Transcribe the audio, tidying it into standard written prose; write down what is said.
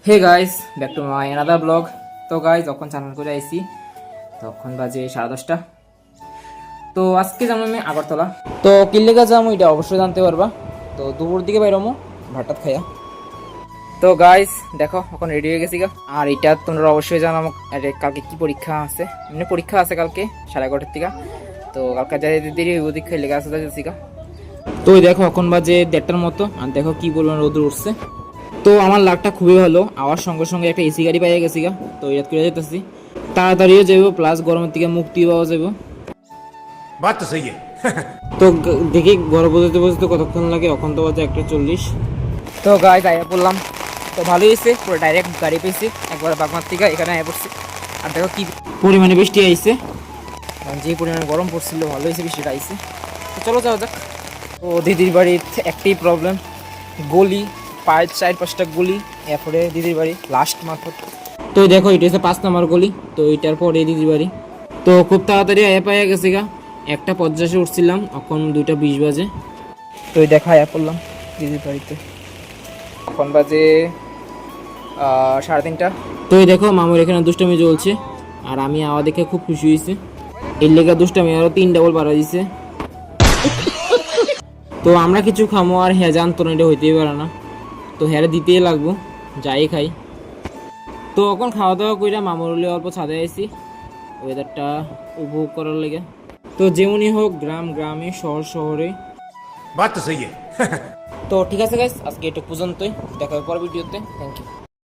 Hey guys, back to my another blog. তো guys, যখন channel করে আইছি তখন বাজে 10:30। তো আজকে যাবো আমি আগরতলা। তো কিল্লেগা যাবো এটা অবশ্যই জানতে পারবা। তো দুপুর দিকে বাইরমো ভাতটাত খাইয়া। তো গাইস দেখো, এখন রেডি হয়ে গেছি গা। আর এটা তোমরা অবশ্যই জানো কালকে কি পরীক্ষা আছে। এমনি পরীক্ষা আছে কালকে 11:30 থেকে। তো কালকে যাই দেরি ওদিক খাই লেগে আসতে যাচ্ছি গা। তো দেখো এখন বাজে 1:30টার মতো, আর দেখো কি পরিমাণ রোদ উঠছে। তো আমার লাকটা খুবই ভালো, আওয়ার সঙ্গে সঙ্গে একটা এসি গাড়ি পাইয়া গেছি গা। তো ইয়াদ করে যেতেছি, তাড়াতাড়িও যাবো, প্লাস গরমের থেকে মুক্তি পাওয়া যাবো। बात तो सही है। তো দেখি ঘরে বসতে বসতে কতক্ষণ লাগে, এখন তো বাজে 1:40। তো গাইজ আয়া পড়লাম। তো ভালোই হয়েছে, পুরো ডাইরেক্ট গাড়ি পেয়েছি একবার বাগমার থেকে এখানে আয়া পড়ছি। আর দেখো কি পরিমাণে বৃষ্টি আইছে, যে পরিমাণে গরম পড়ছিল ভালো হয়েছে বৃষ্টিটা আইছে। তো চলো যাওয়া যাক। তো দিদির বাড়ির একটাই প্রবলেম, গলি 4-5টা গলি, এরপরে দিদির বাড়ি লাস্ট মাত্র। তো দেখো এটা হচ্ছে 5 নম্বর গলি। তো এটার পরে দিদির বাড়ি। তো খুব তাড়াতাড়ি আয়া পাইয়া গেছে গা। 1:50 উঠছিলাম, এখন 2:20 বাজে। তো দেখা আয়া পড়লাম দিদির বাড়িতে। এখন বাজে 3:30। তো দেখো মামুর এখানে দুষ্টামি চলছে, আর আমি আওয়া দেখে খুব খুশি হয়েছি। এর লেগে দুষ্টামি আরো 3 ডাবল বাড়া দিছে। তো আমরা কিছু খামো, আর হ্যাঁ জানতো না এটা হইতেই পারে না। তো হ্যাঁ দিতেই লাগবো, যাই খাই। তো এখন খাওয়া দাওয়া কইরা মামুর হলে অল্প ছাদে আইছি ওয়েদারটা উপভোগ করার লেগে। তো যেমনই হোক, গ্রাম গ্রামে, শহর শহরে। बात तो सही है। তো ঠিক আছে গাইস, আজকে এটা পর্যন্তই, দেখা হবে পরের ভিডিওতে। Thank you.